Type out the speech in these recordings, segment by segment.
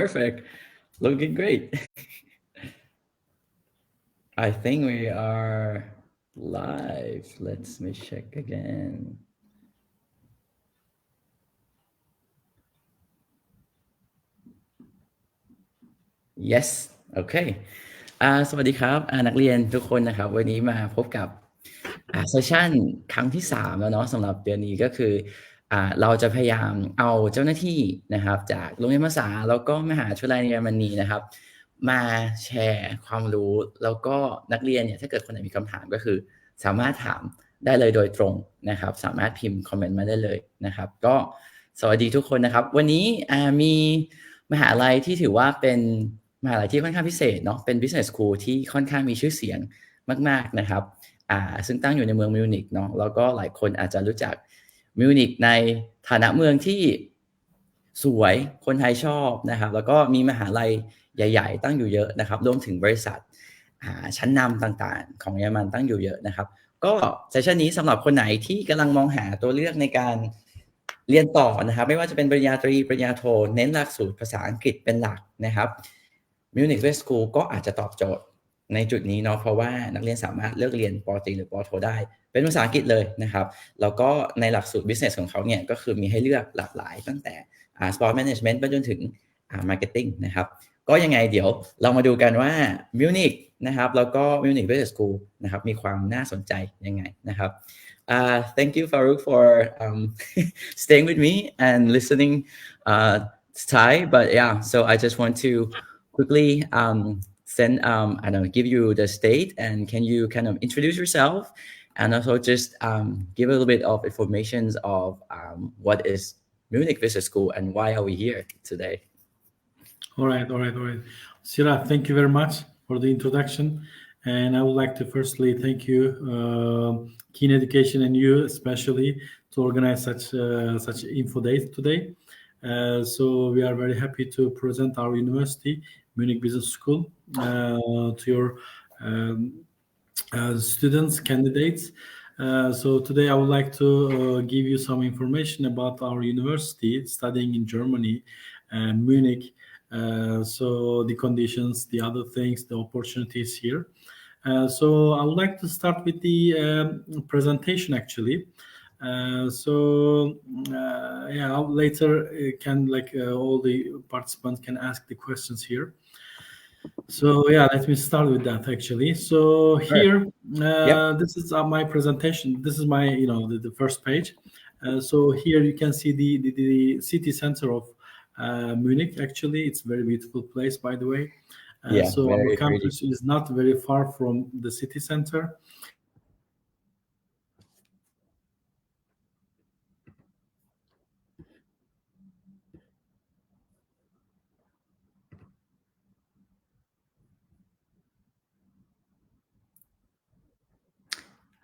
Perfect. Looking great. I think we are live. Let me check again. Yes. Okay. สวัสดีครับนักเรียนทุกคนนะครับวันนี้มาพบกับเซสชั่นครั้งที่3แล้วเนาะสำหรับเดือนนี้ก็คือเราจะพยายามเอาเจ้าหน้าที่นะครับจากโรงเรียนภาษาแล้วก็มหาวิทยาลัยในเยอรมนีนะครับมาแชร์ความรู้แล้วก็นักเรียนเนี่ยถ้าเกิดคนไหนมีคำถามก็คือสามารถถามได้เลยโดยตรงนะครับสามารถพิมพ์คอมเมนต์มาได้เลยนะครับก็สวัสดีทุกคนนะครับวันนี้มีมหาลัยที่ถือว่าเป็นมหาลัยที่ค่อนข้างพิเศษเนาะเป็น Business School ที่ค่อนข้างมีชื่อเสียงมากๆนะครับซึ่งตั้งอยู่ในเมืองมิวนิกเนาะแล้วก็หลายคนอาจจะรู้จักมิวนิกในฐานะเมืองที่สวยคนไทยชอบนะครับแล้วก็มีมหาลัยใหญ่ๆตั้งอยู่เยอะนะครับรวมถึงบริษัทชั้นนำต่างๆของเยอรมันตั้งอยู่เยอะนะครับก็เซสชันนี้สำหรับคนไหนที่กำลังมองหาตัวเลือกในการเรียนต่อนะครับไม่ว่าจะเป็นปริญญาตรีปริญญาโทเน้นหลักสูตรภาษาอังกฤษเป็นหลักนะครับ Munich Business School ก็อาจจะตอบโจทย์ในจุดนี้เนาะเพราะว่านักเรียนสามารถเลือกเรียนปตรีหรือปโทได้เป็นภาษาอังกฤษเลยนะครับแล้วก็ในหลักสูตร business ของเขาเนี่ยก็คือมีให้เลือกหลากหลายตั้งแต่sport management ไปจนถึงmarketing นะครับก็ยังไงเดี๋ยวเรามาดูกันว่า Munich นะครับแล้วก็ Munich Business School นะครับมีความน่าสนใจยังไงนะครับ thank you Faruk for staying with me and listening Thai but yeah so I just want to quickly send I don't know give you the state and can you kind of introduce yourself and also just give a little bit of information of what is Munich Business School and why are we here today. All right. Sira, thank you very much for the introduction. And I would like to firstly thank you, Keen Education and you especially to organize such info days today. So we are very happy to present our university, Munich Business School, to your students, candidates. So today I would like to give you some information about our university studying in Germany, Munich. So the conditions, the other things, the opportunities here. So I would like to start with the presentation actually. Later can all the participants can ask the questions here. So let me start with that actually. So here, this is my presentation. This is my the first page. So here you can see the city center of Munich. Actually, it's a very beautiful place, by the way. So our campus is not very far from the city center.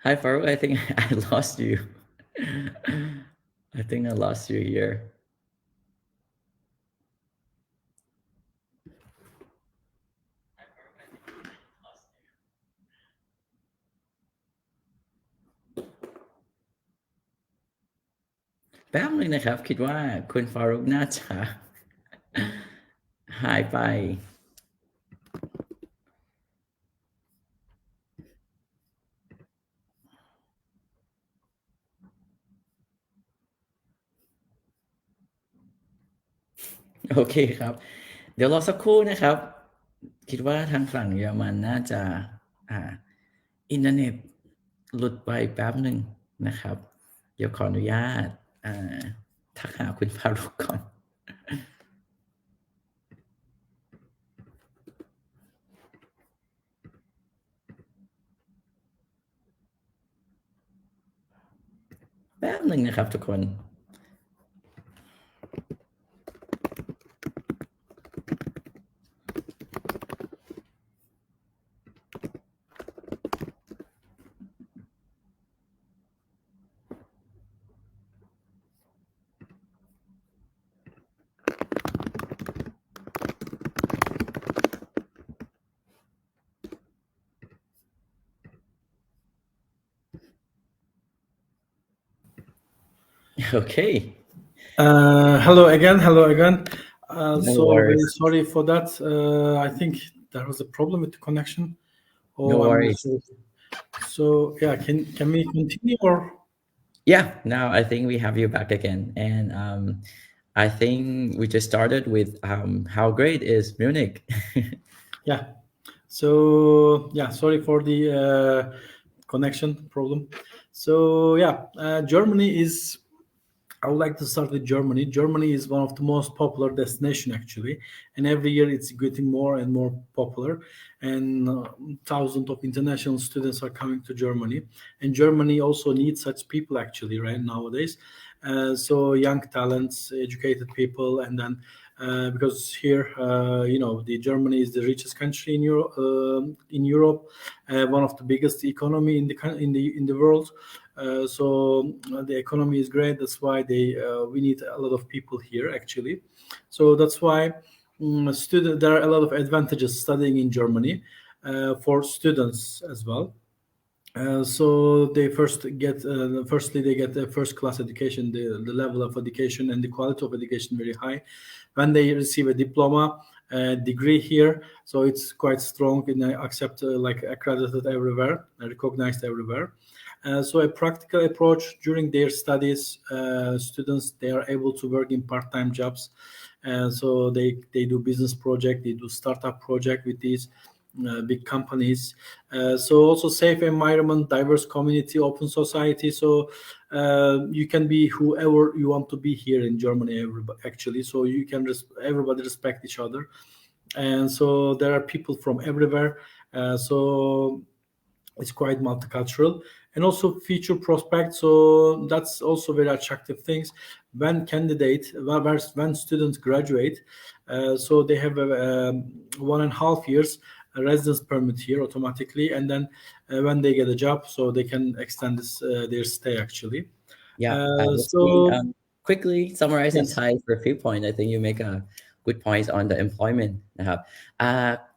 Hi Faruk, I think I lost you. I think I lost you here.แป๊บนึงนะครับคิดว่าคุณฟารุกน่าจะหายไปโอเคครับเดี๋ยวรอสักครู่นะครับคิดว่าทางฝั่งเยอรมันน่าจะอินเทอร์เน็ตหลุดไปแป๊บนึงนะครับเดี๋ยวขออนุญาตทักหาคุณฟารุกก่อนแป๊บนึงนะครับทุกคน Okay. Hello again. No So very worries. sorry for that. I think there was a problem with the connection. No Oh, I'm not worries. sure. So yeah, can we continue or? Yeah, now I think we have you back again. And I think we just started with how great is Munich. Yeah. So yeah, sorry for the connection problem. So yeah, Germany is. I would like to start with Germany. Germany is one of the most popular destination actually, and every year it's getting more and more popular. And thousands of international students are coming to Germany, and Germany also needs such people actually right nowadays. So young talents, educated people, and then because here, the Germany is the richest country in Europe, one of the biggest economy in the world. So the economy is great. That's why we need a lot of people here actually. So that's why there are a lot of advantages studying in Germany for students as well. So they firstly they get a first class education. The level of education and the quality of education very high. When they receive a diploma, degree here, so it's quite strong and accept like accredited everywhere, recognized everywhere. So a practical approach during their studies, students they are able to work in part-time jobs. So they do business project, they do startup project with these big companies. So also safe environment, diverse community, open society. So you can be whoever you want to be here in Germany. Actually, so you can everybody respect each other, and so there are people from everywhere. So it's quite multicultural and also future prospects. So that's also very attractive things when students graduate. So they have a 1.5 years residence permit here automatically, and then when they get a job, so they can extend their stay actually. Yeah, let's see. So Quickly summarizing yes. Thai for a few points. I think you make a good points on the employment นะครับ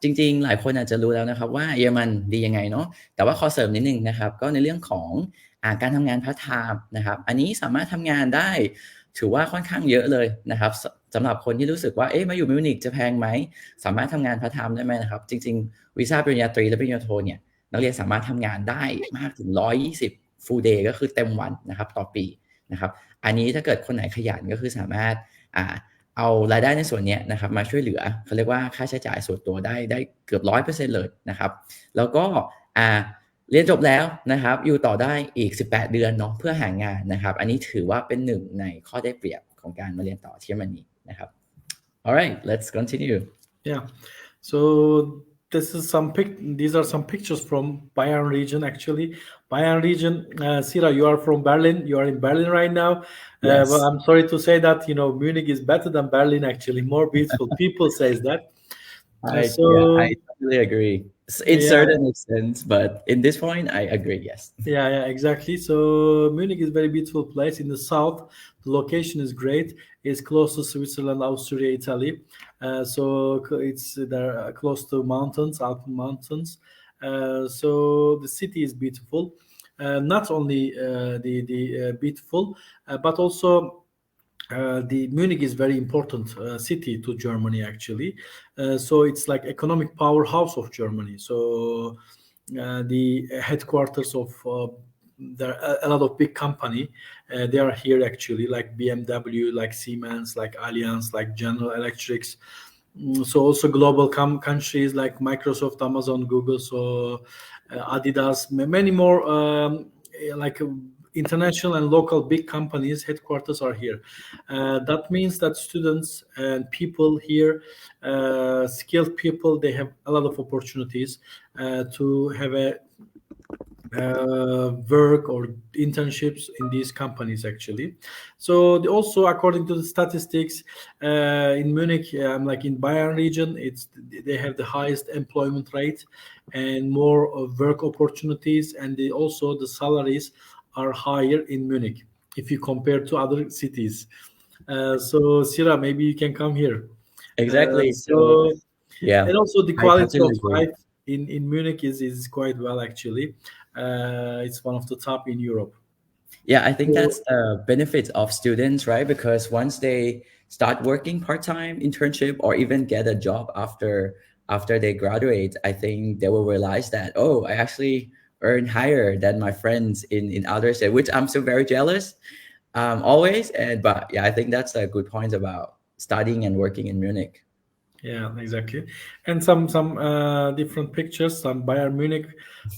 จริงๆหลายคนอาจจะรู้แล้วนะครับว่าเยอรมันดียังไงเนาะแต่ว่าขอเสริมนิดนึงนะครับก็ในเรื่องของการทำงานพาร์ทไทม์นะครับอันนี้สามารถทำงานได้ถือว่าค่อนข้างเยอะเลยนะครับสำหรับคนที่รู้สึกว่าเอ๊ะมาอยู่มิวนิกจะแพงไหมสามารถทำงานพาร์ทไทม์ได้ไหมนะครับจริงๆวีซ่าปริญญาตรีและปริญญาโทเนี่ยนักเรียนสามารถทำงานได้มากถึง120 full day ก็คือเต็มวันนะครับต่อปีนะครับอันนี้ถ้าเกิดคนไหนขยันก็คือสามารถเอารายได้ในส่วนนี้นะครับมาช่วยเหลือเขาเรียกว่าค่าใช้จ่ายส่วนตัวได้เกือบ 100% เลยนะครับแล้วก็เรียนจบแล้วนะครับอยู่ต่อได้อีก18 เดือนเนาะเพื่อหางานนะครับอันนี้ถือว่าเป็นหนึ่งในข้อได้เปรียบของการมาเรียนต่อที่เยอรมนีนะครับ alright let's continue. Yeah. So these are some pictures from Bayern region actually. Bayern region, Sira, you are from Berlin. You are in Berlin right now. Yes. Well, I'm sorry to say that Munich is better than Berlin actually, more beautiful. People says that. I totally agree. In certain extent, but in this point, I agree. Yes. Yeah, exactly. So Munich is a very beautiful place in the south. The location is great. It's close to Switzerland, Austria, Italy. So it's there close to mountains, Alpine mountains. So the city is beautiful. Not only the beautiful, but also the Munich is very important city to Germany actually. So it's like economic powerhouse of Germany. So the headquarters of there are a lot of big company. They are here actually, like BMW, like Siemens, like Allianz, like General Electrics. So also global countries like Microsoft, Amazon, Google, so Adidas, many more like international and local big companies headquarters are here. That means that students and people here, skilled people, they have a lot of opportunities to have a work or internships in these companies actually. So also according to the statistics in Munich, like in Bayern region, they have the highest employment rate and more work opportunities, and also the salaries are higher in Munich if you compare to other cities. So Sira, maybe you can come here. Exactly. Yeah, and also the I quality totally of agree. life in Munich is quite well actually. It's one of the top in Europe. Yeah, I think that's the benefit of students, right? Because once they start working part-time internship or even get a job after they graduate, I think they will realize that, oh, I actually earn higher than my friends in other states, which I'm still very jealous always. But yeah, I think that's a good point about studying and working in Munich. Yeah, exactly. And some different pictures, some Bayern Munich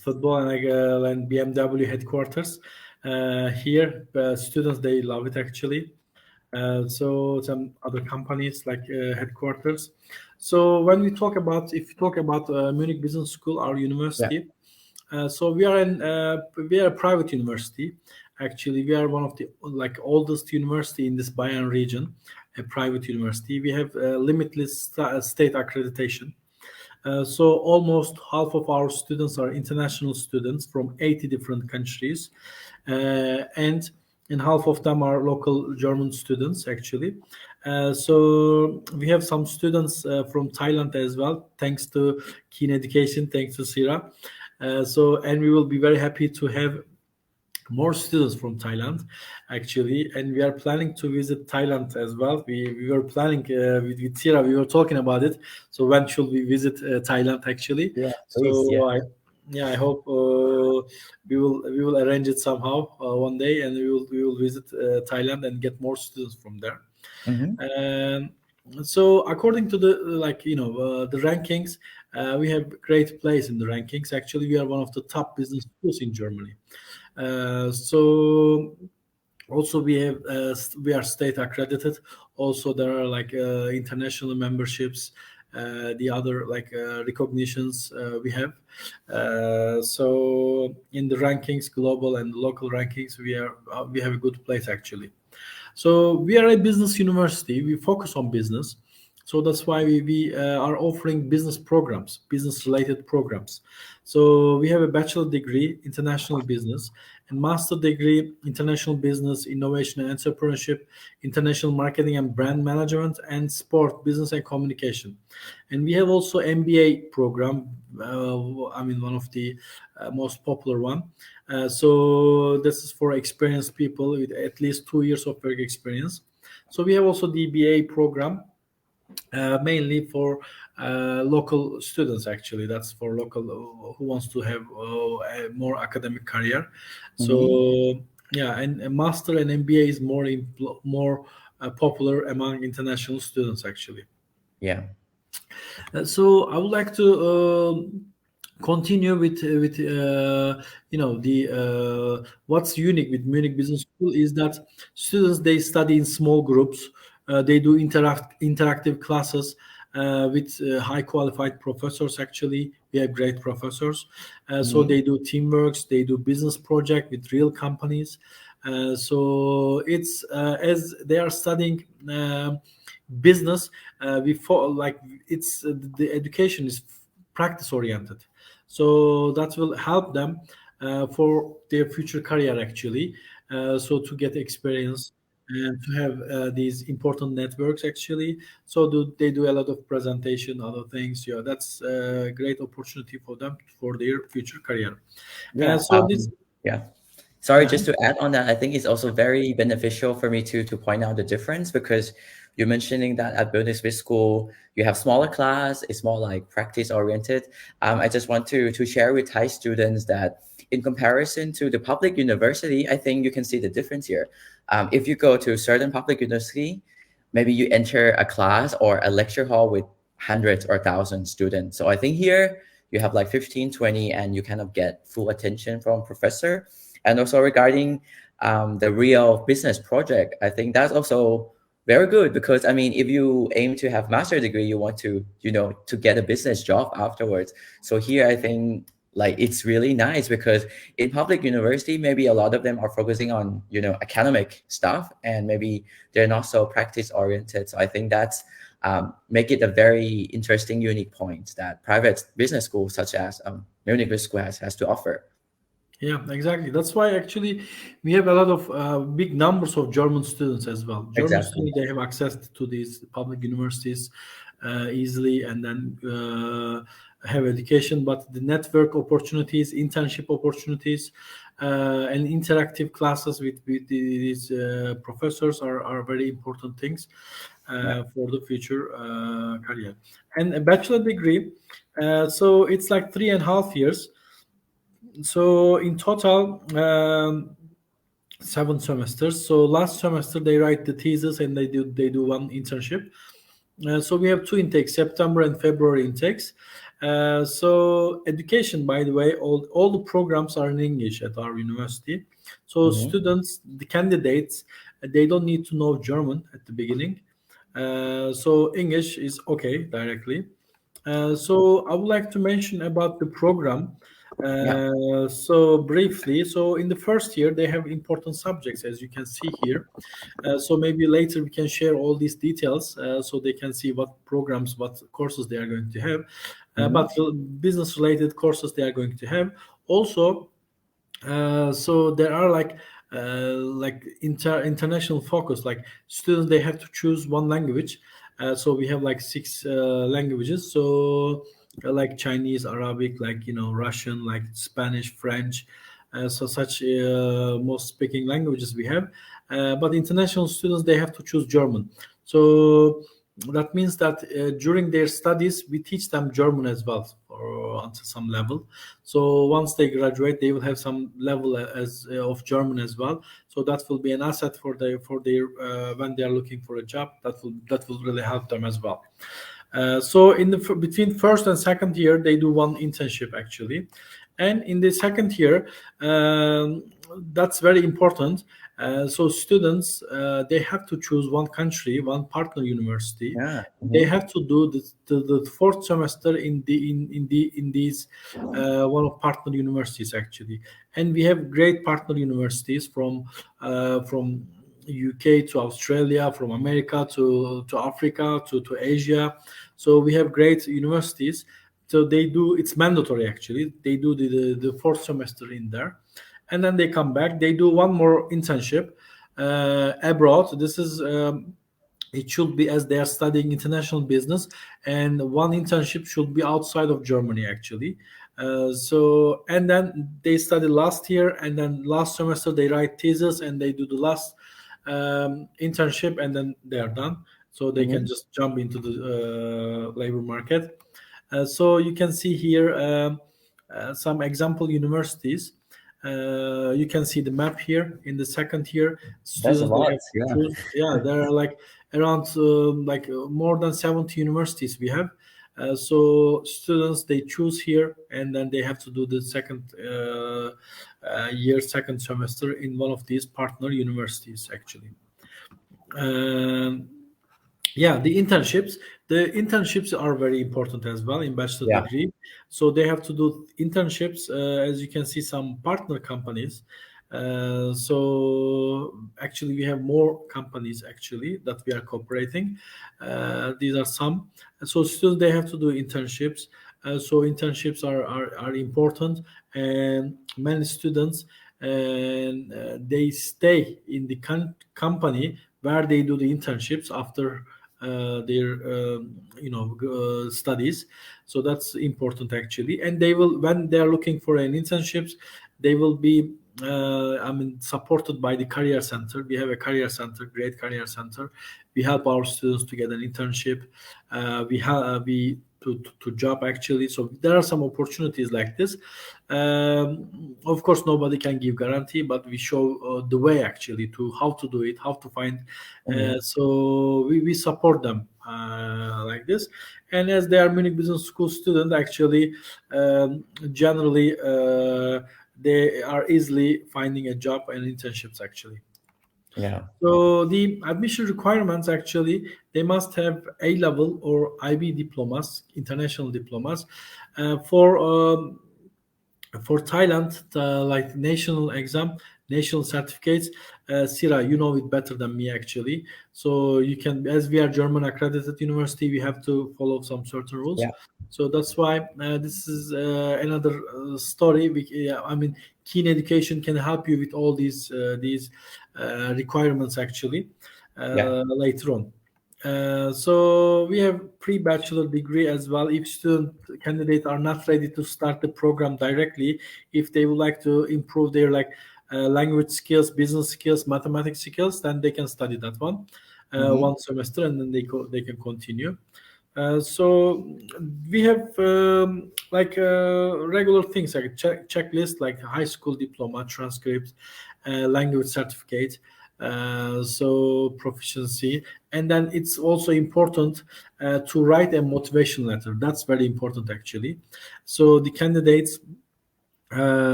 football and BMW headquarters. Here, students they love it actually. So some other companies like headquarters. So when we talk about, if you talk about Munich Business School, our Yeah. university, so we are a private university. Actually, we are one of the oldest university in this Bayern region, a private university. We have limitless state accreditation. So almost half of our students are international students from 80 different countries, and half of them are local German students actually. So we have some students from Thailand as well, thanks to Keen Education, thanks to Sira. And we will be very happy to have more students from Thailand, actually, and we are planning to visit Thailand as well. We were planning with Tira, we were talking about it. So when should we visit Thailand, actually? Yeah, please. Yeah. So I hope we will arrange it somehow one day, and we will visit Thailand and get more students from there. Mhm. And so according to the rankings, we have great place in the rankings. Actually, we are one of the top business schools in Germany. So also we are state accredited. Also there are international memberships, the other recognitions we have. So in the rankings, global and local rankings, we have a good place actually. So we are a business university. We focus on business. So that's why we are offering business programs, business related programs. So we have a bachelor degree, international business, and master degree, international business, innovation and entrepreneurship, international marketing and brand management, and sport, business and communication. And we have also MBA program. One of the most popular one. So this is for experienced people with at least 2 years of work experience. So we have also DBA program, mainly for local students. Actually, that's for local who wants to have a more academic career. So yeah, and a master and MBA is more popular among international students actually. Yeah. So I would like to continue with the what's unique with Munich Business School is that students they study in small groups. They do interactive classes with high qualified professors. Actually, we have great professors. So they do teamworks. They do business project with real companies. So it's as they are studying business, we fall like it's the education is practice oriented, so that will help them for their future career actually. So to get experience and to have these important networks actually. So they do a lot of presentation, other things. Yeah, that's a great opportunity for them for their future career. Yeah. So this Yeah. Sorry, uh, just to add on that, I think it's also very beneficial for me to point out the difference, because you're mentioning that at Business School you have smaller class, it's more like practice oriented. I just want to share with Thai students that in comparison to the public university, I think you can see the difference here. If you go to certain public university, maybe you enter a class or a lecture hall with hundreds or thousands students. So I think here you have like 15, 20, and you kind of get full attention from professor. And also regarding the real business project, I think that's also very good, because I mean, if you aim to have master degree, you want to, to get a business job afterwards. So here, I think like it's really nice, because in public university, maybe a lot of them are focusing on, academic stuff, and maybe they're not so practice oriented. So I think that's make it a very interesting, unique point that private business schools such as Munich Business School has to offer. Yeah, exactly. That's why actually we have a lot of big numbers of German students as well. German Exactly. students they have access to these public universities easily, and then have education. But the network opportunities, internship opportunities, and interactive classes with these professors are very important things. for the future career. And a bachelor degree, so it's like 3.5 years. So in total, 7 semesters. So last semester they write the thesis and they do one internship. So we have 2 intakes, September and February intakes. So education, by the way, all the programs are in English at our university. So students, the candidates, they don't need to know German at the beginning. So English is okay directly. So I would like to mention about the program. So briefly, so in the first year they have important subjects, as you can see here. So maybe later we can share all these details so they can see what programs, what courses they are going to have, but business related courses they are going to have also. So there are like international focus, like students they have to choose one language. So we have like 6 languages, so like Chinese, Arabic, like Russian, like Spanish, French, so such most speaking languages we have. But international students they have to choose German. So that means that during their studies we teach them German as well, or until some level. So once they graduate, they will have some level of German as well. So that will be an asset for their when they are looking for a job. That will really help them as well. So between first and second year, they do one internship actually, and in the second year, that's very important. So students they have to choose one country, one partner university. They have to do the 4th semester in these one of partner universities actually, and we have great partner universities from UK to Australia, from America to Africa to Asia. So we have great universities. So it's mandatory actually. They do the 4th semester in there, and then they come back. They do one more internship abroad. This is it should be as they are studying international business, and one internship should be outside of Germany actually. So and then they study last year, and then last semester they write thesis and they do the last internship, and then they are done. So they can just jump into the labor market. So you can see here some example universities. You can see the map here in the second year. That's a lot. There are like around more than 70 universities we have. So students they choose here, and then they have to do the second year, second semester in one of these partner universities actually. The internships are very important as well in bachelor degree. So they have to do internships, as you can see, some partner companies. So actually we have more companies actually that we are cooperating. These are some. So students they have to do internships. So internships are important, and many students they stay in the company where they do the internships after their studies. So that's important actually, and they will, when they are looking for an internships, they will be supported by the career center. We have a career center, great career center. We help our students to get an internship. We to job actually. So there are some opportunities like this. Of course, nobody can give guarantee, but we show the way actually to how to do it, how to find. So we support them like this. And as they are Munich Business School students, actually, generally they are easily finding a job and internships actually. So the admission requirements actually, they must have A-level or IB diplomas, international diplomas. For Thailand, like national exam, national certificates, Sira, you know it better than me actually. So you can, as we are German accredited university, we have to follow some certain rules. So that's why this is another story. Keen Education can help you with all these requirements actually later on. So we have pre-bachelor degree as well. If student candidates are not ready to start the program directly, if they would like to improve their language skills, business skills, mathematics skills, then they can study that one. one semester, and then they can continue. So we have regular things like checklist, like high school diploma, transcript, language certificate, so proficiency, and then it's also important to write a motivation letter. That's very important actually. So the candidates,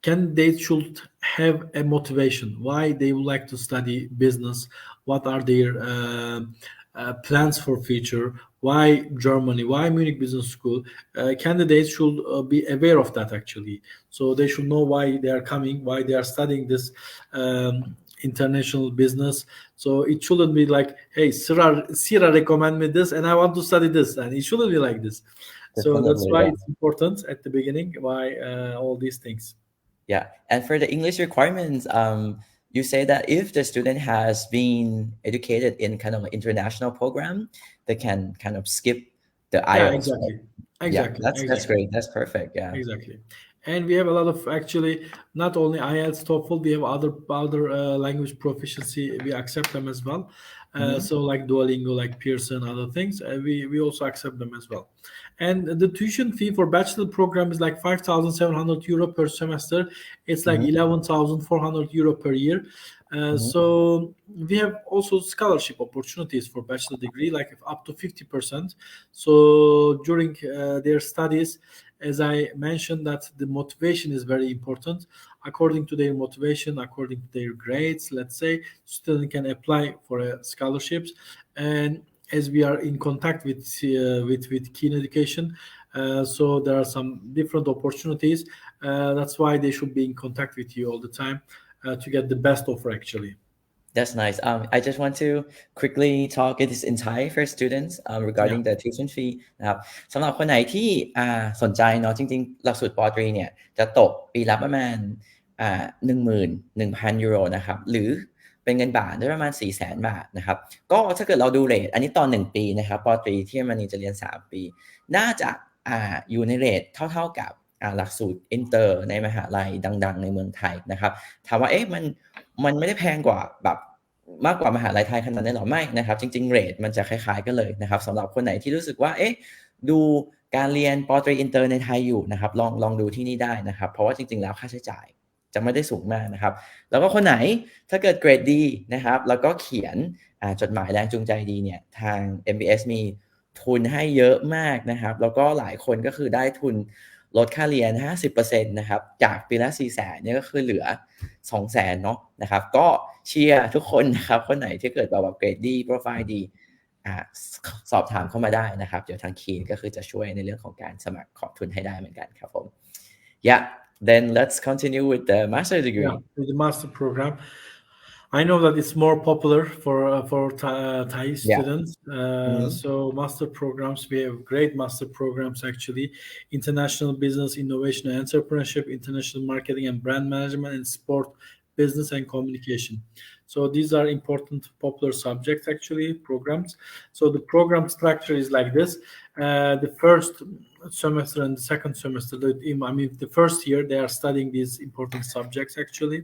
candidates should have a motivation why they would like to study business, what are their plans for future, why Germany, why Munich Business School. Candidates should be aware of that actually. So they should know why they are coming, why they are studying this international business. So it shouldn't be like, hey, Sira recommend me this and I want to study this, and it shouldn't be like this. So that's Definitely, why yeah. it's important at the beginning, why all these things. Yeah, and for the English requirements, you say that if the student has been educated in kind of an international program, they can kind of skip the Yeah, IELTS, right? exactly. Yeah, Exactly. that's Exactly. great. That's perfect. Yeah. Exactly. And we have a lot of actually not only IELTS, TOEFL, we have other language proficiency. We accept them as well. So like Duolingo, like Pearson, other things, we also accept them as well. And the tuition fee for bachelor program is like 5,700 euro per semester. It's like 11,400 euro per year. So we have also scholarship opportunities for bachelor degree, like up to 50%. So during their studies, as I mentioned, that the motivation is very important. According to their motivation, according to their grades, let's say, student can apply for scholarships. And as we are in contact with Keen Education, so there are some different opportunities. That's why they should be in contact with you all the time to get the best offer actually. That's nice. I just want to quickly talk it is in Thai for students regarding Yeah. the tuition fee นะครับสำหรับคนไหนที่สนใจเนาะจริงๆหลักสูตรปอตรีเนี่ยจะตกปีละประมาณ11,000 ยูโรนะครับหรือเป็นเงินบาทได้ประมาณ 400,000 บาทนะครับก็ถ้าเกิดเราดูเรทอันนี้ตอน1ปีนะครับปอตรีที่เยอรมนีจะเรียน3ปีน่าจะอยู่ในเรทเท่ากับหลักสูตรอินเตอร์ในมหาลัยดังๆในเมืองไทยนะครับถามว่ามันไม่ได้แพงกว่าแบบมากกว่ามหาลัยไทยขนาดนั้นหรอไม่นะครับจริงๆเรทมันจะคล้ายๆกันเลยนะครับสำหรับคนไหนที่รู้สึกว่าดูการเรียนปอตรีอินเตอร์ในไทยอยู่นะครับลองดูที่นี่ได้นะครับเพราะว่าจริงๆแล้วค่าใช้จ่ายจะไม่ได้สูงมากนะครับแล้วก็คนไหนถ้าเกิดเกรดดีนะครับแล้วก็เขียนจดหมายแรงจูงใจดีเนี่ยทาง MBS มีทุนให้เยอะมากนะครับแล้วก็หลายคนก็คือได้ทุนลดค่าเรียน 50% นะครับจากปีละ 400,000 เนี่ยก็คือเหลือ 200,000 เนาะนะครับก็เชียร์ทุกคนนะครับคนไหนที่เกิดแบบเกรดดีโปรไฟล์ดีสอบถามเข้ามาได้นะครับเดี๋ยวทางคีนก็คือจะช่วยในเรื่องของการสมัครขอทุนให้ได้เหมือนกันครับผม Yeah then let's continue with the master degree. Yeah, with the master program. I know that it's more popular for Thai students. So master programs, we have great master programs actually. International business, innovation and entrepreneurship, international marketing and brand management, and sport, business and communication. So these are important popular subjects actually, programs. So the program structure is like this. The first semester and the second semester, the first year they are studying these important subjects actually.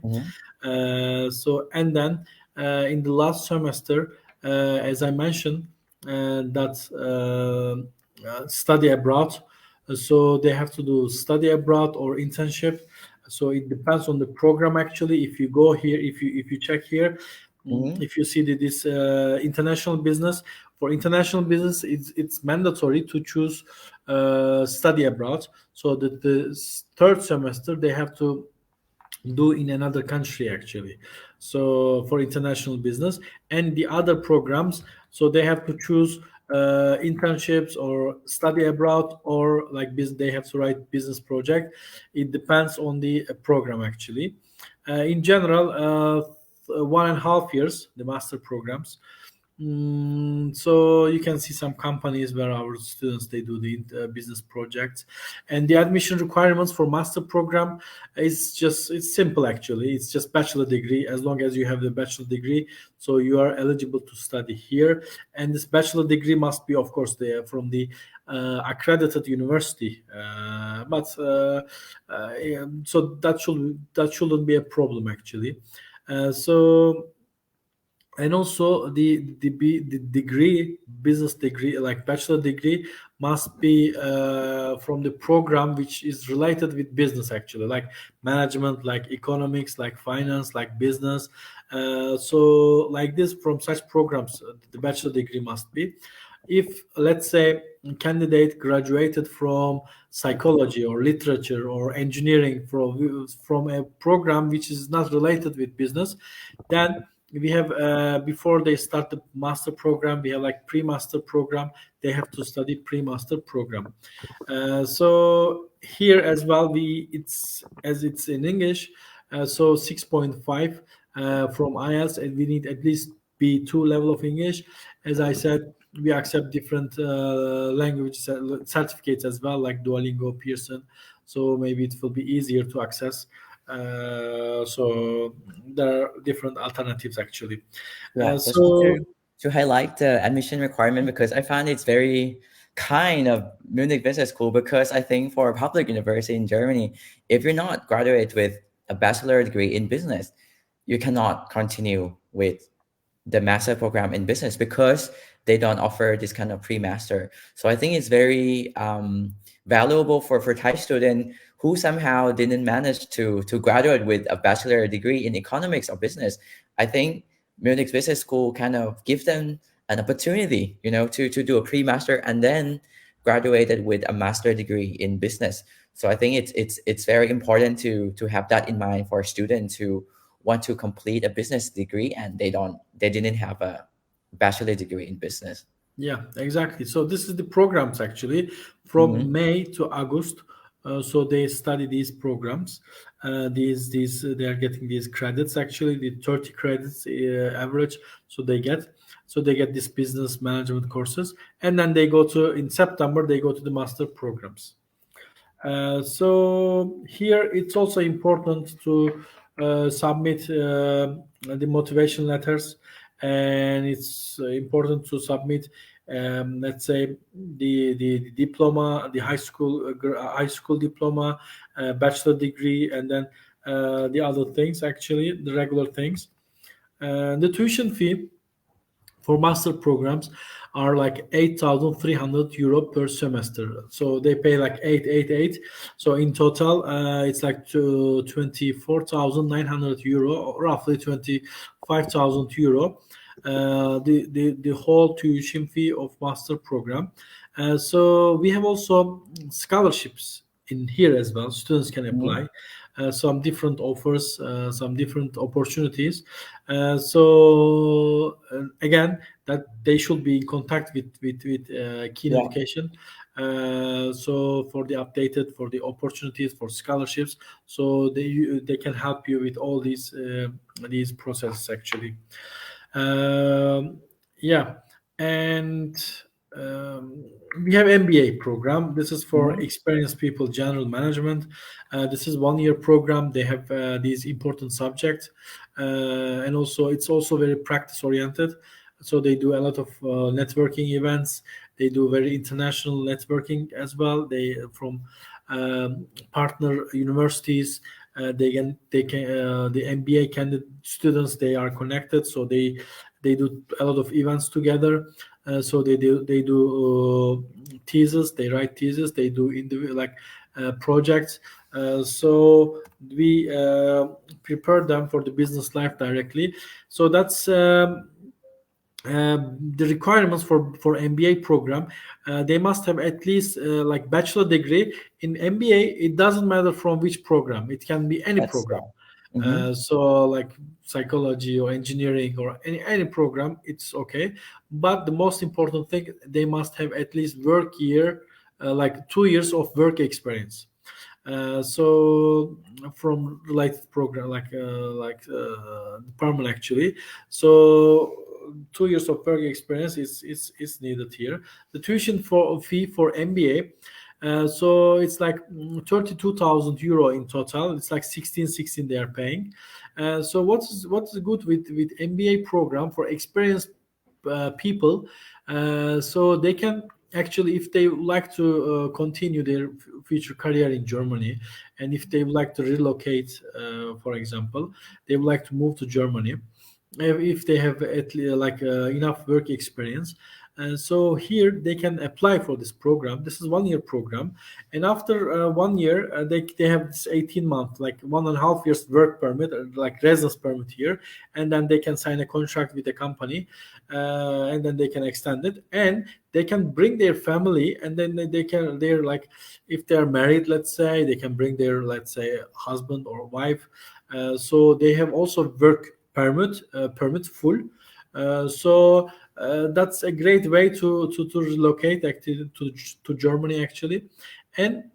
So and then in the last semester, as I mentioned, that study abroad. So they have to do study abroad or internship. So it depends on the program actually. If you go here, if you check here, if you see this international business, for international business, it's mandatory to choose study abroad. So that the third semester they have to do in another country actually. So for international business and the other programs, so they have to choose internships or study abroad or like they have to write business project. It depends on the program actually. In general, 1.5 years the master programs. So you can see some companies where our students they do the business projects, and the admission requirements for master program it's simple actually. It's just bachelor degree. As long as you have the bachelor degree, so you are eligible to study here. And this bachelor degree must be, of course, from the accredited university. So that shouldn't be a problem actually. So and also the degree, business degree, like bachelor degree, must be from the program which is related with business, actually, like management, like economics, like finance, like business. So like this, from such programs, the bachelor degree must be. If, let's say, a candidate graduated from psychology or literature or engineering from a program which is not related with business, then we have, before they start the master program, we have like pre-master program. They have to study pre-master program. So here as well, it's in English, so 6.5 from IELTS, and we need at least B2 level of English. As I said, we accept different language certificates as well, like Duolingo, Pearson. So maybe it will be easier to access. So there are different alternatives, actually. Yeah, just want to highlight the admission requirement, because I find it's very kind of Munich Business School, because I think for a public university in Germany, if you're not graduate with a bachelor degree in business, you cannot continue with the master program in business, because they don't offer this kind of pre-master. So I think it's very valuable for Thai student who somehow didn't manage to graduate with a bachelor degree in economics or business. I think Munich Business School kind of give them an opportunity, to do a pre-master and then graduated with a master degree in business. So I think it's very important to have that in mind for students who want to complete a business degree and they didn't have a bachelor degree in business. Yeah, exactly. So this is the programs, actually, from May to August. So they study these programs. These they are getting these credits, actually, the 30 credits average. So they get this business management courses, and then in September they go to the master programs. So here it's also important to submit the motivation letters, and it's important to submit, let's say, the diploma, the high school diploma, bachelor degree, and then the other things, actually, the regular things. The tuition fee for master programs are like 8,300 euro per semester. So they pay like 888. So in total, it's like 24,900 euro, or roughly 25,000 euro. The whole tuition fee of master program. So we have also scholarships in here as well. Students can apply. Some different offers, some different opportunities. So again, that they should be in contact with Keen Education. So for the opportunities for scholarships, so they can help you with all these processes, actually. Yeah, and we have MBA program. This is for experienced people, general management. This is 1 year program. They have these important subjects, and also it's also very practice oriented. So they do a lot of networking events. They do very international networking as well. They from partner universities. The MBA candidate students, they are connected, so they do a lot of events together. So they do thesis. They write thesis. They do projects. So we prepare them for the business life directly. So that's the requirements for MBA program. They must have at least like bachelor degree in MBA. It doesn't matter from which program. It can be any program. So like psychology or engineering or any program, it's okay. But the most important thing, they must have at least work year, like 2 years of work experience. So from related program, like department, actually. So 2 years of work experience is needed here. The tuition fee for MBA, so it's like 32,000 euro in total. It's like 16 they are paying. So what's good with MBA program for experienced people? So they can actually, if they would like to continue their future career in Germany, and if they would like to relocate, for example, they would like to move to Germany. if they have enough work experience. So here they can apply for this program. This is 1 year program, and after 1 year, they have this 18 month, like 1.5 years work permit, like residence permit here, and then they can sign a contract with the company, and then they can extend it, and they can bring their family, and then they're like, if they're married, let's say, they can bring their, let's say, husband or wife. So they have also work permit full. That's a great way to relocate actually to Germany actually. And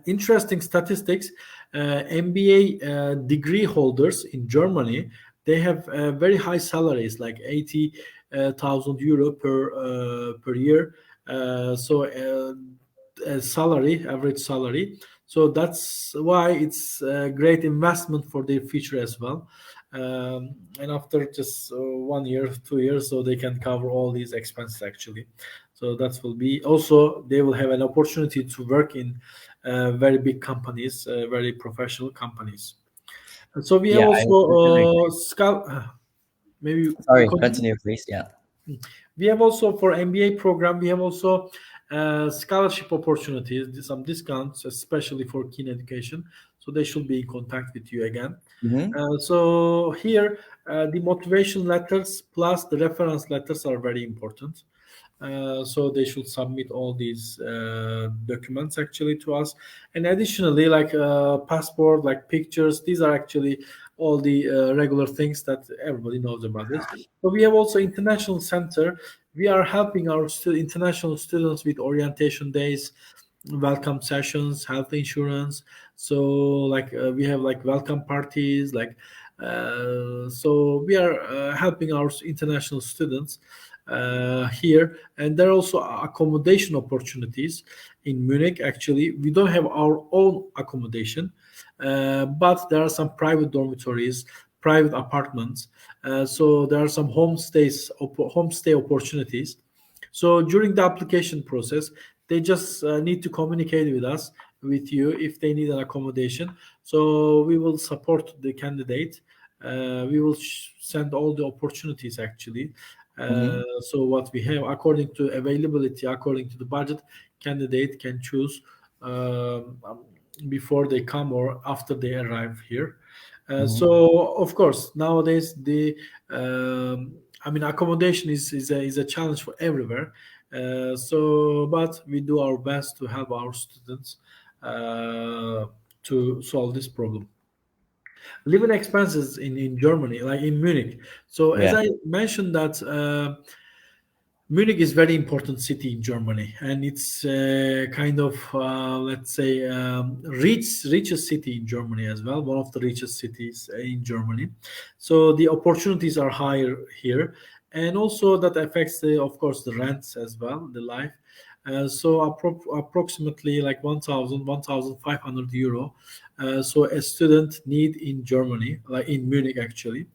interesting statistics, MBA degree holders in Germany, they have very high salaries, like 80,000 euro per year. Average salary. So that's why it's a great investment for their future as well. And after just 1 year, 2 years, so they can cover all these expenses actually. So that will be also, they will have an opportunity to work in very big companies, very professional companies. And so we have Yeah, I totally also maybe you Sorry, continue. continue, please. Yeah. We have also, for MBA program, we have also scholarship opportunities, some discounts, especially for keen education. So they should be in contact with you again. So here, the motivation letters plus the reference letters are very important. So they should submit all these documents actually to us, and additionally, like passport, like pictures, these are actually all the regular things that everybody knows about this. But we have also international center. We are helping our international students with orientation days, welcome sessions, health insurance. So like we have like welcome parties, like so we are helping our international students here. And there are also accommodation opportunities in Munich. Actually, we don't have our own accommodation, but there are some private dormitories, private apartments. So there are some homestay opportunities. So during the application process, they just need to communicate with you if they need an accommodation. So we will support the candidate. We will send all the opportunities actually. So what we have, according to availability, according to the budget, candidate can choose before they come or after they arrive here. So of course nowadays the accommodation is a challenge for everywhere. But we do our best to help our students to solve this problem. Living expenses in Germany, like in Munich. So as Yeah. I mentioned that Munich is very important city in Germany, and it's kind of let's say richest city in Germany as well, one of the richest cities in Germany. So the opportunities are higher here, and also that affects of course the rents as well, the life. So approximately like 1,500 euro. So a student need in Germany, like in Munich actually.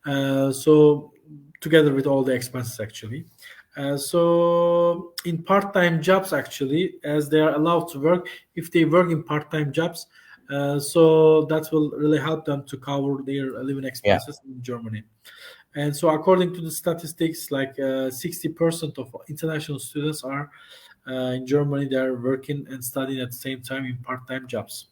So together with all the expenses actually. So in part-time jobs actually, as they are allowed to work, if they work in part-time jobs, so that will really help them to cover their living expenses in Germany. And so according to the statistics, like 60% of international students are in Germany, they are working and studying at the same time in part-time jobs.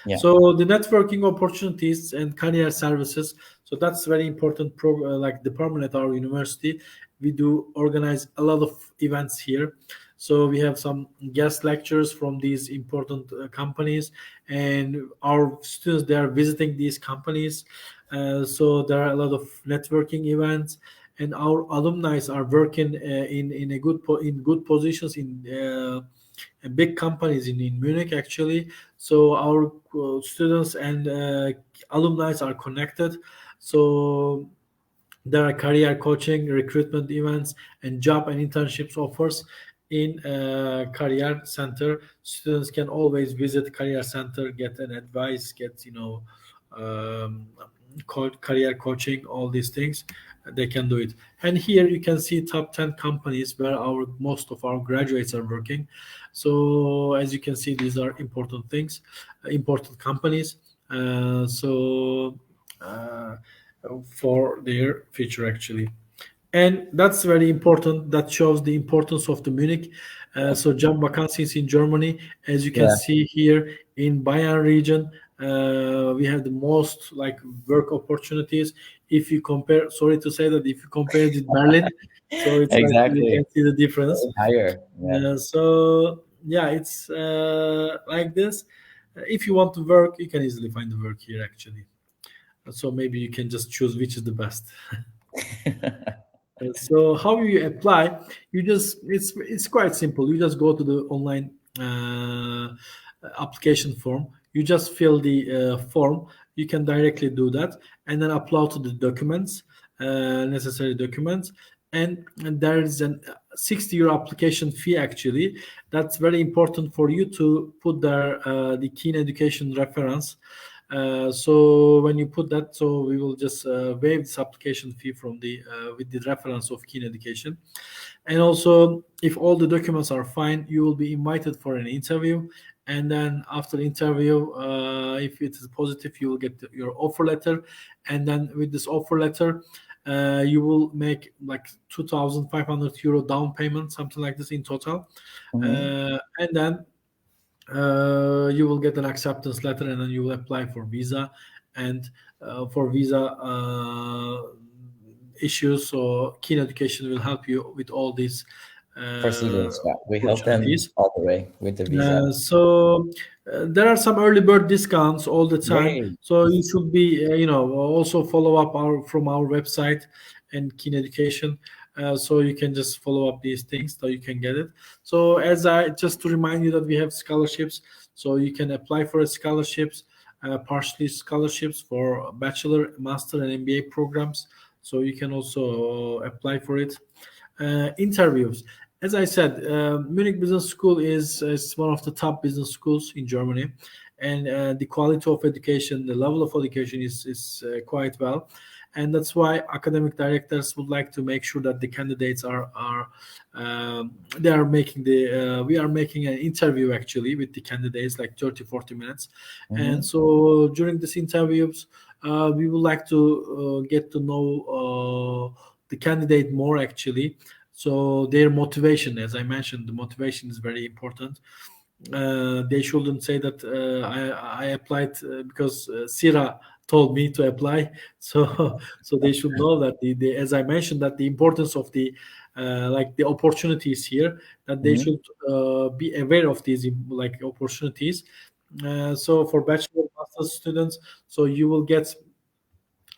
Yeah. So the networking opportunities and career services. So that's very important. Like department at our university, we do organize a lot of events here. So we have some guest lectures from these important companies, and our students, they are visiting these companies. So there are a lot of networking events, and our alumni are working in good positions in big companies in Munich actually. So our students and alumni are connected. So there are career coaching, recruitment events, and job and internships offers in career center. Students can always visit career center, get an advice, get um, career coaching, all these things. They can do it. And here you can see top 10 companies where our most of our graduates are working. So as you can see, these are important things, important companies. So for their future actually. And that's very important. That shows the importance of the Munich. So job vacancies in Germany, as you can Yeah, see here in Bayern region, we have the most like work opportunities. If you compare, sorry to say that, if you compare it with Berlin, so it's like you exactly. can see the difference. Way higher. Yeah. So yeah, it's like this. If you want to work, you can easily find the work here actually. So maybe you can just choose which is the best. So how you apply? You just it's quite simple. You just go to the online application form. You just fill the form. You can directly do that, and then upload to the documents, necessary documents. And there is an 60 euro application fee actually. That's very important for you to put there the keen education reference. So when you put that, so we will just waive this application fee from the with the reference of keen education. And also, if all the documents are fine, you will be invited for an interview. And then after the interview, if it is positive, you will get your offer letter. And then with this offer letter, you will make like 2,500 euro down payment, something like this in total. And then you will get an acceptance letter, and then you will apply for visa. And for visa issues, so keen education will help you with all these For students, yeah, we help them opportunities. all the way with the visa. There are some early bird discounts all the time, Yay. so you should be also follow up from our website and keen education, so you can just follow up these things so you can get it. So as I just to remind you that we have scholarships, so you can apply for a scholarships, partially scholarships for bachelor, master, and MBA programs, so you can also apply for it. Interviews. As I said, Munich Business School is one of the top business schools in Germany, and the quality of education, the level of education is quite well, and that's why academic directors would like to make sure that the candidates are they are making the we are making an interview actually with the candidates like 30-40 minutes. And so during these interviews, we would like to get to know the candidate more actually, so their motivation, as I mentioned, the motivation is very important. They shouldn't say that I applied because Sira told me to apply. So they should know that as I mentioned, that the importance of the like the opportunities here, that they should be aware of these like opportunities. So for bachelor master students, so you will get,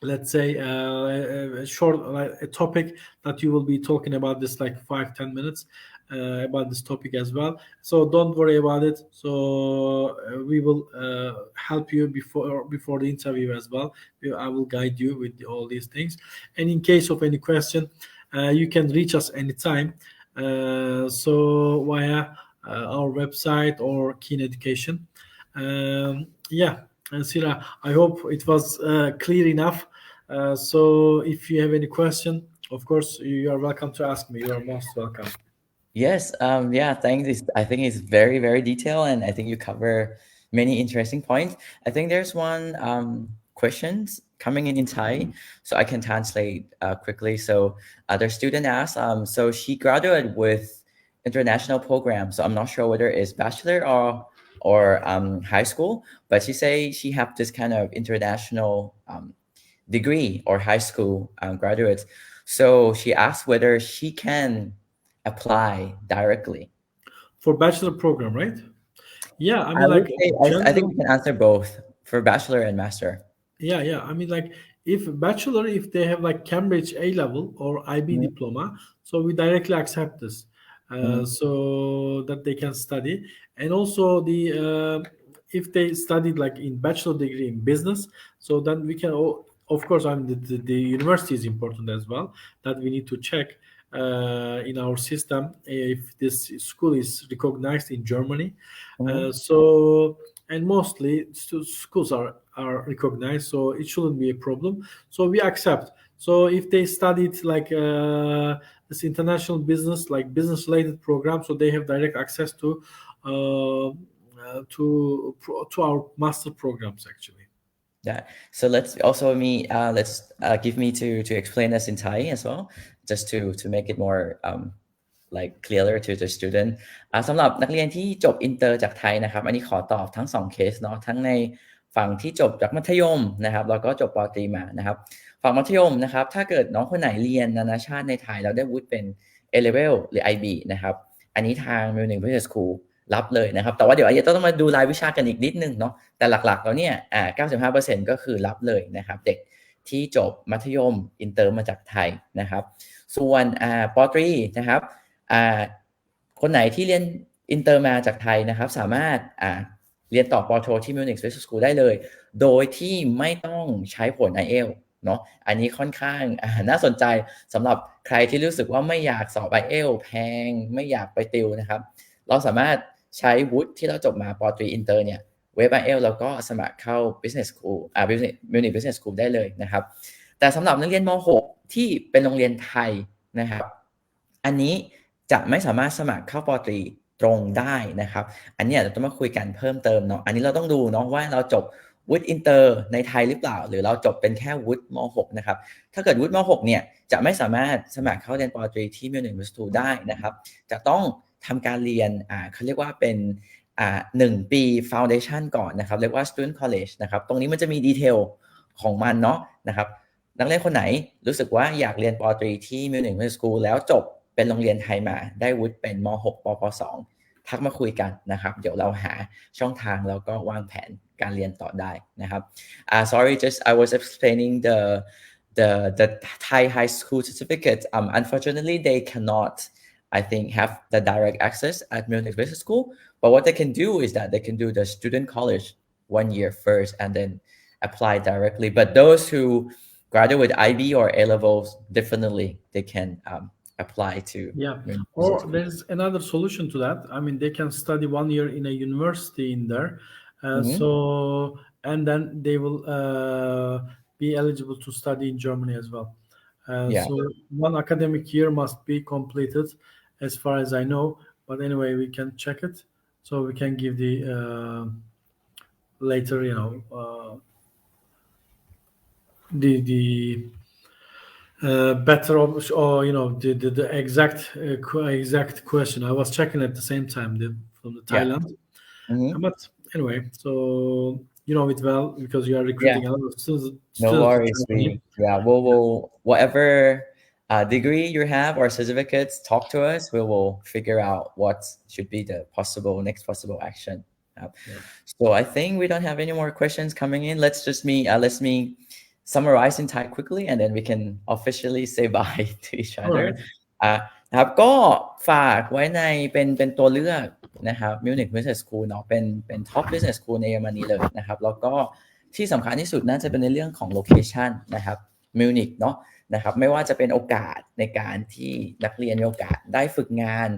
let's say, a short like a topic that you will be talking about this like 5-10 minutes about this topic as well, so don't worry about it. So we will help you before the interview as well. I will guide you with all these things, and in case of any question, you can reach us anytime, so via our website or keen education. Yeah, Sira, I hope it was clear enough. So if you have any question, of course, you are welcome to ask me. You are most welcome. Yes. Yeah. Thanks. I think it's very, very detailed, and I think you cover many interesting points. I think there's one questions coming in Thai, so I can translate quickly. So the student asked, so she graduated with international program. So I'm not sure whether it's bachelor or high school, but she say she have this kind of international degree or high school graduates. So she asked whether she can apply directly. For bachelor program, right? Yeah, I mean, I would like say I think general. we can answer both for bachelor and master. Yeah. I mean, like if bachelor, if they have like Cambridge A level or IB Mhm, diploma, so we directly accept this, mhm, so that they can study. And also if they studied like in bachelor degree in business, so then we can. Of course, I mean the university is important as well. That we need to check in our system if this school is recognized in Germany. mhm. So and mostly schools are recognized, so it shouldn't be a problem, so we accept. So if they studied like this international business, like business related program, so they have direct access uh, to our master programs actually. Yeah. So let's give me to explain us in Thai as well, just to make it more like clearer to the student สำหรับนักเรียนที่จบอินเตอร์จากไทยนะครับอันนี้ขอตอบทั้ง2เคสเนาะทั้งในฝั่งที่จบจากมัธยมนะครับแล้วก็จบปตรีมานะครับฝั่งมัธยมนะครับถ้าเกิดน้องคนไหนเรียนนานาชาติในไทยแล้วได้วุฒิเป็น A level หรือ IB นะครับอันนี้ทาง Munich Business School รับเลยนะครับแต่ว่าเดี๋ยวอาจจะต้องมาดูรายวิชากันอีกนิดนึงเนาะแต่หลักๆแล้วเนี่ย95% ก็คือรับเลยนะครับเด็กที่จบมัธยมอินเตอร์มาจากไทยนะครับส่วนปตรีนะครับคนไหนที่เรียนอินเตอร์มาจากไทยนะครับสามารถเรียนต่อป.โทที่ Munich Business School ได้เลยโดยที่ไม่ต้องใช้ผล IELTS เนาะอันนี้ค่อนข้างน่าสนใจสำหรับใครที่รู้สึกว่าไม่อยากสอบ IELTS แพงไม่อยากไปติวนะครับเราสามารถใช้วุฒิที่เราจบมาปตรีอินเตอร์เนี่ยเวฟ IELTS แล้วก็สมัครเข้า Business School Munich Business School ได้เลยนะครับแต่สำหรับนักเรียนม .6 ที่เป็นโรงเรียนไทยนะครับอันนี้จะไม่สามารถสมัครเข้าปตรีตรงได้นะครับอันนี้เราต้องมาคุยกันเพิ่มเติมเนาะอันนี้เราต้องดูเนาะว่าเราจบวุฒิอินเตอร์ในไทยหรือเปล่าหรือเราจบเป็นแค่วุฒิม .6 นะครับถ้าเกิดวุฒิม .6 เนี่ยจะไม่สามารถสมัครเข้าเรียนปตรีที่ Munich Business School ได้นะครับจะต้องทำการเรียนเขาเรียกว่าเป็น1 ปี foundation ก่อนนะครับเรียกว่า student college นะครับตรงนี้มันจะมีดีเทลของมันเนาะนะครับนักเรียนคนไหนรู้สึกว่าอยากเรียนปตรีที่ Munich Business School แล้วจบเป็นโรงเรียนไทยมาได้วุฒิเป็นม .6 ป .2 ทักมาคุยกันนะครับเดี๋ยวเราหาช่องทางแล้วก็วางแผนการเรียนต่อได้นะครับsorry just I was explaining the Thai high school certificate unfortunately they cannot I think have the direct access at Munich Business School but what they can do is that they can do the student college 1 year first and then apply directly but those who graduate with IB or A levels definitely they can apply to or there's another solution to that. I mean they can study 1 year in a university in there so and then they will be eligible to study in Germany as well so 1 academic year must be completed as far as I know but anyway we can check it so we can give the later the better or the exact question I was checking at the same time from the Thailand but anyway so you know it well because you are recruiting a lot of students no worries we'll whatever degree you have or certificates talk to us we will figure out what should be the next possible action so I think we don't have any more questions coming in let me summarize in Thai quickly and then we can officially say bye to each other นะครับก็ฝากไว้ในเป็นตัวเลือกนะครับ Munich Business School เนาะเป็น Top Business School ในเยอรมนีเลยนะครับแล้วก็ที่สำคัญที่สุดน่าจะเป็นในเรื่องของ location นะครับ Munich เนาะนะครับไม่ว่าจะเป็นโอกาสในการที่นักเรียนมีโอกาสได้ฝึกงาน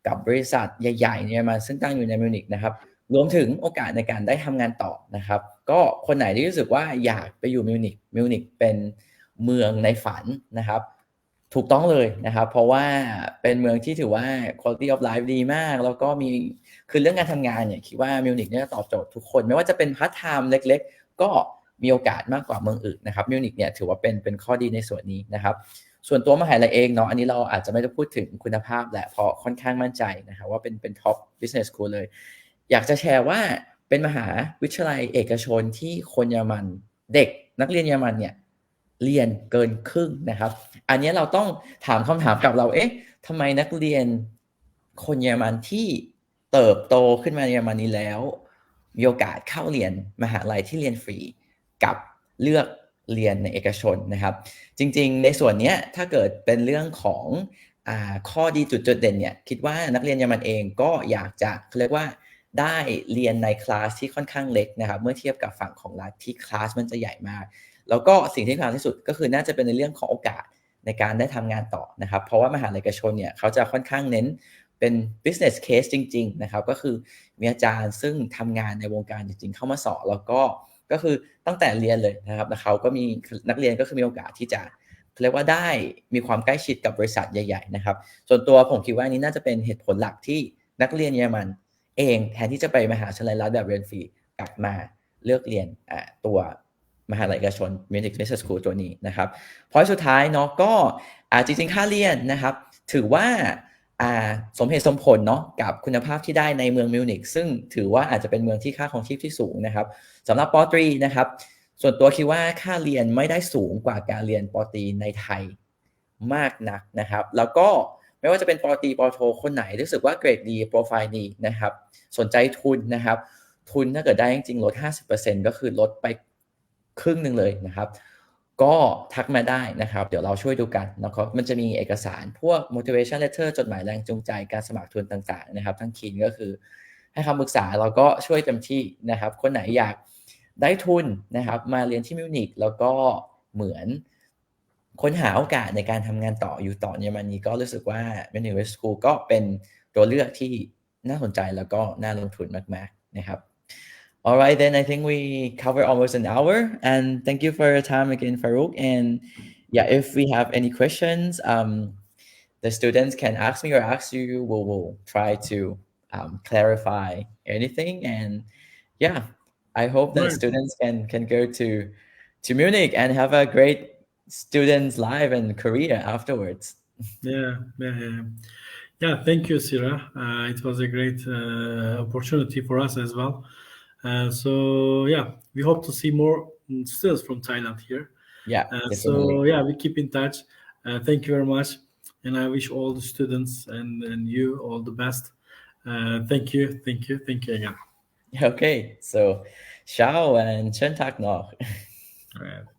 กับบริษัทใหญ่ๆในเยอรมันซึ่งตั้งอยู่ในมิวนิกนะครับรวมถึงโอกาสในการได้ทำงานต่อนะครับก็คนไหนที่รู้สึกว่าอยากไปอยู่มิวนิกเป็นเมืองในฝันนะครับถูกต้องเลยนะครับเพราะว่าเป็นเมืองที่ถือว่า quality of life ดีมากแล้วก็คือเรื่องการทำงานเนี่ยคิดว่ามิวนิกเนี่ยตอบโจทย์ทุกคนไม่ว่าจะเป็นพาร์ทไทม์เล็กๆก็มีโอกาสมากกว่าเมืองอื่นนะครับมิวนิกเนี่ยถือว่าเป็นข้อดีในส่วนนี้นะครับส่วนตัวมหาลัยเองเนาะอันนี้เราอาจจะไม่ได้พูดถึงคุณภาพแหละเพราะค่อนข้างมั่นใจนะครับว่าเป็น top business school เลยอยากจะแชร์ว่าเป็นมหาวิทยาลัยเอกชนที่คนเยอรมันเด็กนักเรียนเยอรมันเนี่ยเรียนเกินครึ่งนะครับอันนี้เราต้องถามคำถามกับเราทำไมนักเรียนคนเยอรมันที่เติบโตขึ้นมาในเยอรมนีแล้วมีโอกาสเข้าเรียนมหาลัยที่เรียนฟรีกับเลือกเรียนในเอกชนนะครับจริงๆในส่วนนี้ถ้าเกิดเป็นเรื่องของข้อดีจุดเด่นเนี่ยคิดว่านักเรียนเยอรมันเองก็อยากจะเรียกว่าได้เรียนในคลาสที่ค่อนข้างเล็กนะครับเมื่อเทียบกับฝั่งของรัฐที่คลาสมันจะใหญ่มากแล้วก็สิ่งที่สำคัญที่สุดก็คือน่าจะเป็นในเรื่องของโอกาสในการได้ทำงานต่อนะครับเพราะว่ามหาลัยเอกชนเนี่ยเขาจะค่อนข้างเน้นเป็น business case จริงๆนะครับก็คือมีอาจารย์ซึ่งทำงานในวงการจริงๆเข้ามาสอนแล้วก็คือตั้งแต่เรียนเลยนะครับแล้วเขาก็มีนักเรียนก็คือมีโอกาสที่จะเรียกว่าได้มีความใกล้ชิดกับบริษัทใหญ่ๆนะครับส่วนตัวผมคิดว่านี้น่าจะเป็นเหตุผลหลักที่นักเรียนเยอรมันเองแทนที่จะไปมหาวิทยาลัยรัฐแบบเรียนฟรีกลับมาเลือกเรียนตัว มหาลัยเอกชน Munich Business School ตัวนี้นะครับพอยสุดท้ายเนาะก็จริงๆค่าเรียนนะครับถือว่าสมเหตุสมผลเนาะกับคุณภาพที่ได้ในเมืองมิวนิกซึ่งถือว่าอาจจะเป็นเมืองที่ค่าครองชีพที่สูงนะครับสำหรับป.ตรีนะครับส่วนตัวคิดว่าค่าเรียนไม่ได้สูงกว่าการเรียนป.ตรีในไทยมากนักนะครับแล้วก็ไม่ว่าจะเป็นป.ตรีป.โทคนไหนรู้สึกว่าเกรดดีโปรไฟล์ดีนะครับสนใจทุนนะครับทุนถ้าเกิดได้จริงๆลด 50% ก็คือลดไปครึ่งหนึ่งเลยนะครับก็ทักมาได้นะครับเดี๋ยวเราช่วยดูกันนะครับมันจะมีเอกสารพวก motivation letter จดหมายแรงจูงใจการสมัครทุนต่างๆนะครับทั้งทีมก็คือให้คำปรึกษาเราก็ช่วยเต็มที่นะครับคนไหนอยากได้ทุนนะครับมาเรียนที่มิวนิกแล้วก็เหมือนค้นหาโอกาสในการทำงานต่ออยู่ต่อในเยอรมนีก็รู้สึกว่า Munich Business School ก็เป็นตัวเลือกที่น่าสนใจแล้วก็น่าลงทุนมากๆนะครับ All right, then I think we covered almost an hour, and thank you for your time again, Farooq. And yeah, if we have any questions, the students can ask me or ask you. We'll try to clarify anything. And yeah, I hope that Right. students can go to Munich and have a great student's life and career afterwards. Yeah. Thank you, Sira. It was a great opportunity for us as well. So yeah, we hope to see more students from Thailand here. Yeah, So definitely. yeah, we keep in touch. Thank you very much, and I wish all the students and you all the best. Thank you again. Okay, so ciao and schönen Tag noch. All right.